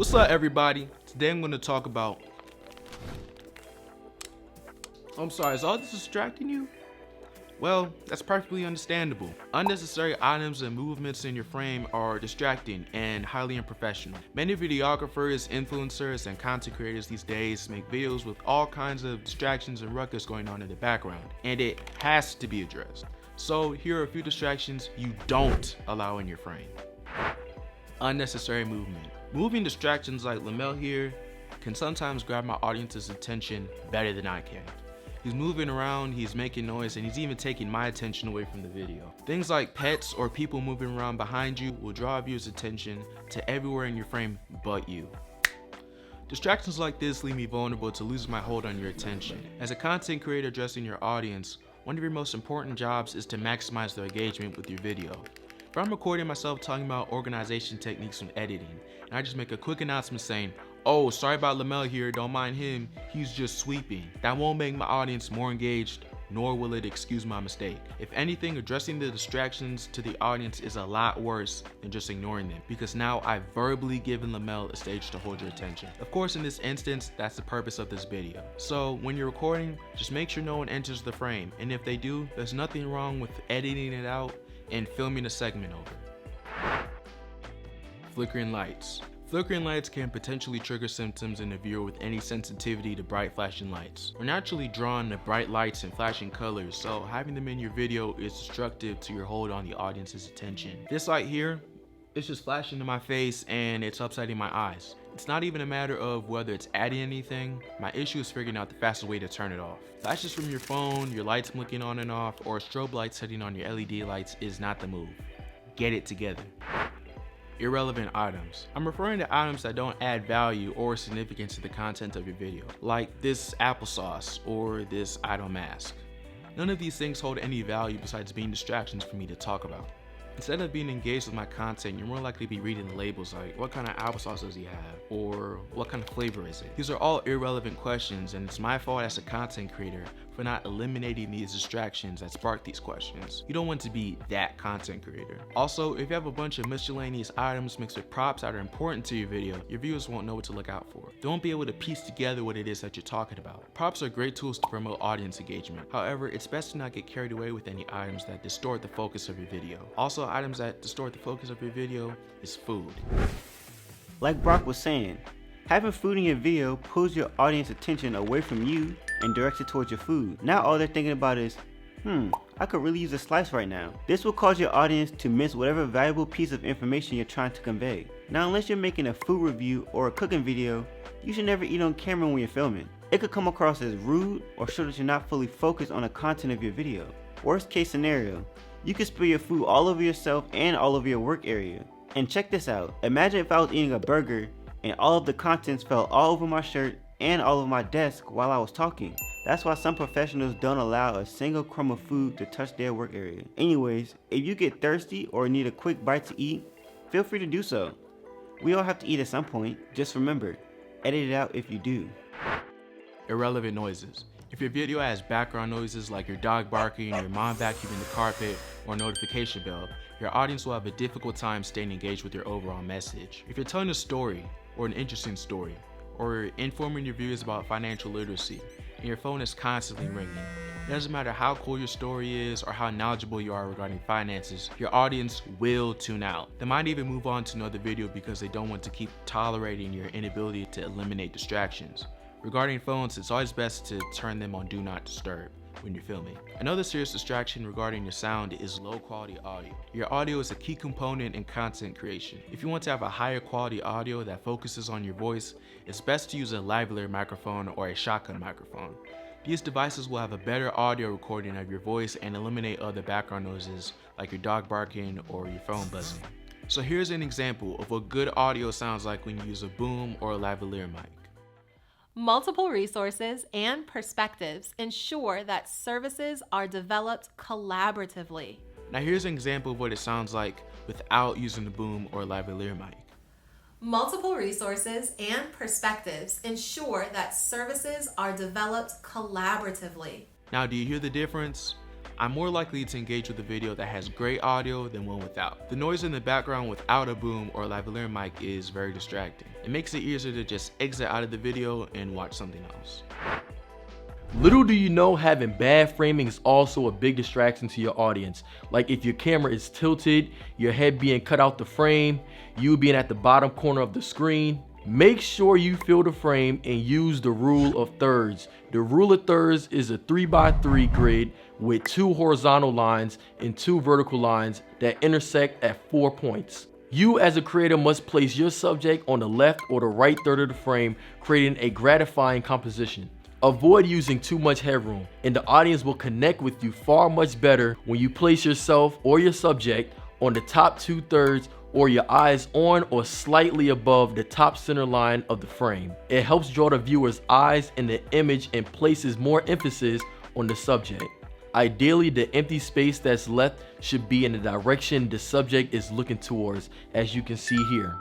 What's up, everybody? Today I'm going to talk about... I'm sorry, is all this distracting you? Well, that's perfectly understandable. Unnecessary items and movements in your frame are distracting and highly unprofessional. Many videographers, influencers, and content creators these days make videos with all kinds of distractions and ruckus going on in the background, and it has to be addressed. So here are a few distractions you don't allow in your frame. Unnecessary movement. Moving distractions like Lamel here can sometimes grab my audience's attention better than I can. He's moving around, he's making noise, and he's even taking my attention away from the video. Things like pets or people moving around behind you will draw viewers' attention to everywhere in your frame but you. Distractions like this leave me vulnerable to losing my hold on your attention. As a content creator addressing your audience, one of your most important jobs is to maximize their engagement with your video. If I'm recording myself talking about organization techniques when editing, and I just make a quick announcement saying, "Oh, sorry about Lamel here, don't mind him, he's just sweeping," that won't make my audience more engaged, nor will it excuse my mistake. If anything, addressing the distractions to the audience is a lot worse than just ignoring them, because now I've verbally given Lamel a stage to hold your attention. Of course, in this instance, that's the purpose of this video. So when you're recording, just make sure no one enters the frame, and if they do, there's nothing wrong with editing it out and filming a segment over. Flickering lights. Flickering lights can potentially trigger symptoms in a viewer with any sensitivity to bright flashing lights. We're naturally drawn to bright lights and flashing colors, so having them in your video is destructive to your hold on the audience's attention. This light here, it's just flashing in my face and it's upsetting my eyes. It's not even a matter of whether it's adding anything. My issue is figuring out the fastest way to turn it off. Flashes from your phone, your lights blinking on and off, or a strobe light setting on your LED lights is not the move. Get it together. Irrelevant items. I'm referring to items that don't add value or significance to the content of your video, like this applesauce or this idle mask. None of these things hold any value besides being distractions for me to talk about. Instead of being engaged with my content, you're more likely to be reading the labels like, what kind of applesauce does he have? Or what kind of flavor is it? These are all irrelevant questions, and it's my fault as a content creator for not eliminating these distractions that spark these questions. You don't want to be that content creator. Also, if you have a bunch of miscellaneous items mixed with props that are important to your video, your viewers won't know what to look out for. They won't be able to piece together what it is that you're talking about. Props are great tools to promote audience engagement. However, it's best to not get carried away with any items that distort the focus of your video. Also, items that distort the focus of your video is food. Like Brock was saying, having food in your video pulls your audience attention away from you and directs it towards your food. Now all they're thinking about is, I could really use a slice right now. This will cause your audience to miss whatever valuable piece of information you're trying to convey. Now, unless you're making a food review or a cooking video, you should never eat on camera when you're filming. It could come across as rude or show that you're not fully focused on the content of your video. Worst case scenario, you could spill your food all over yourself and all over your work area. And check this out, imagine if I was eating a burger and all of the contents fell all over my shirt and all over my desk while I was talking. That's why some professionals don't allow a single crumb of food to touch their work area. Anyways, if you get thirsty or need a quick bite to eat, feel free to do so. We all have to eat at some point. Just remember, edit it out if you do. Irrelevant noises. If your video has background noises like your dog barking, your mom vacuuming the carpet, or a notification bell, your audience will have a difficult time staying engaged with your overall message. If you're telling a story, or an interesting story, or informing your viewers about financial literacy, and your phone is constantly ringing, it doesn't matter how cool your story is or how knowledgeable you are regarding finances, your audience will tune out. They might even move on to another video because they don't want to keep tolerating your inability to eliminate distractions. Regarding phones, it's always best to turn them on Do Not Disturb when you're filming. Another serious distraction regarding your sound is low quality audio. Your audio is a key component in content creation. If you want to have a higher quality audio that focuses on your voice, it's best to use a lavalier microphone or a shotgun microphone. These devices will have a better audio recording of your voice and eliminate other background noises like your dog barking or your phone buzzing. So here's an example of what good audio sounds like when you use a boom or a lavalier mic. Multiple resources and perspectives ensure that services are developed collaboratively. Now here's an example of what it sounds like without using the boom or lavalier mic. Multiple resources and perspectives ensure that services are developed collaboratively. Now, do you hear the difference? I'm more likely to engage with a video that has great audio than one without. The noise in the background without a boom or lavalier mic is very distracting. It makes it easier to just exit out of the video and watch something else. Little do you know, having bad framing is also a big distraction to your audience. Like if your camera is tilted, your head being cut out the frame, you being at the bottom corner of the screen. Make sure you fill the frame and use the rule of thirds. The rule of thirds is a 3x3 grid with 2 horizontal lines and 2 vertical lines that intersect at 4 points. You as a creator must place your subject on the left or the right third of the frame, creating a gratifying composition. Avoid using too much headroom, and the audience will connect with you far much better when you place yourself or your subject on the top 2/3 or your eyes on or slightly above the top center line of the frame. It helps draw the viewer's eyes in the image and places more emphasis on the subject. Ideally, the empty space that's left should be in the direction the subject is looking towards, as you can see here.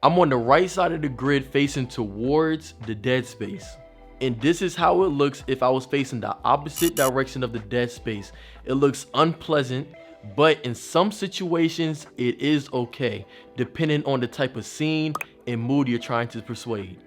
I'm on the right side of the grid facing towards the dead space. And this is how it looks if I was facing the opposite direction of the dead space. It looks unpleasant, but in some situations it is okay, depending on the type of scene and mood you're trying to persuade.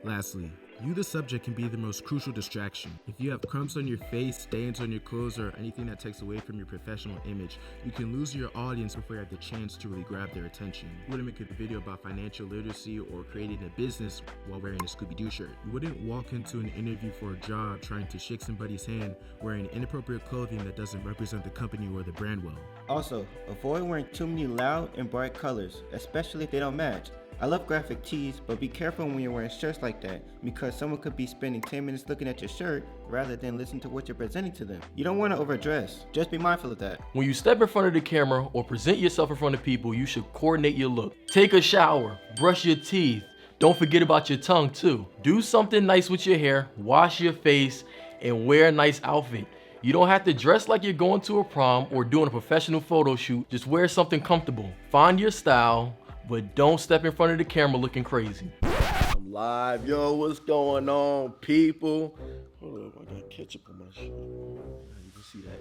Lastly, you the subject can be the most crucial distraction. If you have crumbs on your face, stains on your clothes, or anything that takes away from your professional image, you can lose your audience before you have the chance to really grab their attention. You wouldn't make a video about financial literacy or creating a business while wearing a Scooby-Doo shirt. You wouldn't walk into an interview for a job trying to shake somebody's hand wearing inappropriate clothing that doesn't represent the company or the brand well. Also, avoid wearing too many loud and bright colors, especially if they don't match. I love graphic tees, but be careful when you're wearing shirts like that, because someone could be spending 10 minutes looking at your shirt rather than listening to what you're presenting to them. You don't want to overdress. Just be mindful of that. When you step in front of the camera or present yourself in front of people, you should coordinate your look. Take a shower, brush your teeth. Don't forget about your tongue too. Do something nice with your hair, wash your face, and wear a nice outfit. You don't have to dress like you're going to a prom or doing a professional photo shoot. Just wear something comfortable. Find your style, but don't step in front of the camera looking crazy. I'm live, yo, what's going on, people? Hold up, I got ketchup on my shirt. You can see that.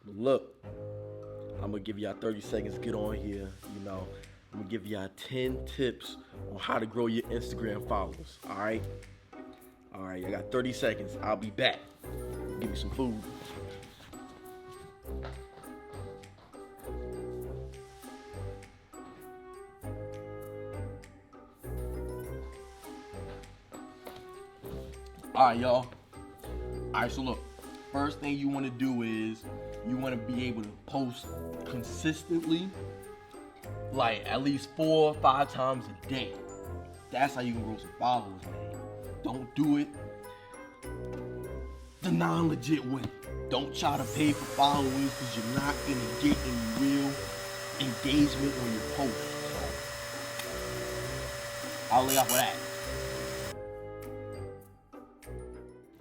But look, I'm gonna give y'all 30 seconds to get on here, you know. I'm gonna give y'all 10 tips on how to grow your Instagram followers, all right? All right, I got 30 seconds. I'll be back. Give me some food. Alright, y'all. Alright, so look. First thing you want to do is you want to be able to post consistently, like at least 4 or 5 times a day. That's how you can grow some followers, man. Don't do it the non-legit way. Don't try to pay for followers because you're not going to get any real engagement on your post. So I'll lay off with that.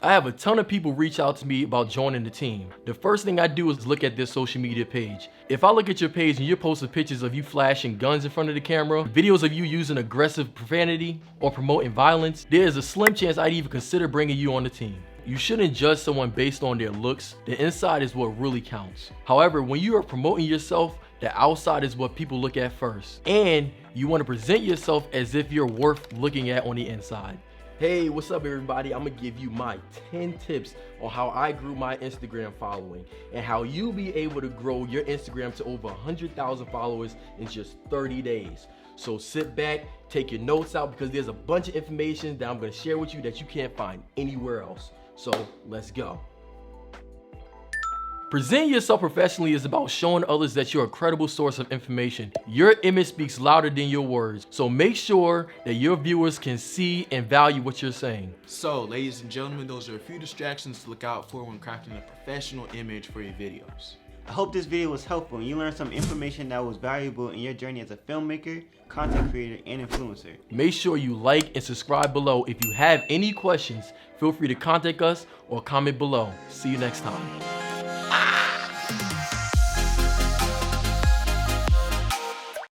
I have a ton of people reach out to me about joining the team. The first thing I do is look at their social media page. If I look at your page and you're posting pictures of you flashing guns in front of the camera, videos of you using aggressive profanity or promoting violence, there's a slim chance I'd even consider bringing you on the team. You shouldn't judge someone based on their looks. The inside is what really counts. However, when you are promoting yourself, the outside is what people look at first. And you want to present yourself as if you're worth looking at on the inside. Hey, what's up everybody? I'm gonna give you my 10 tips on how I grew my Instagram following and how you'll be able to grow your Instagram to over 100,000 followers in just 30 days. So sit back, take your notes out because there's a bunch of information that I'm gonna share with you that you can't find anywhere else. So let's go. Presenting yourself professionally is about showing others that you're a credible source of information. Your image speaks louder than your words, so make sure that your viewers can see and value what you're saying. So, ladies and gentlemen, those are a few distractions to look out for when crafting a professional image for your videos. I hope this video was helpful and you learned some information that was valuable in your journey as a filmmaker, content creator, and influencer. Make sure you like and subscribe below. If you have any questions, feel free to contact us or comment below. See you next time.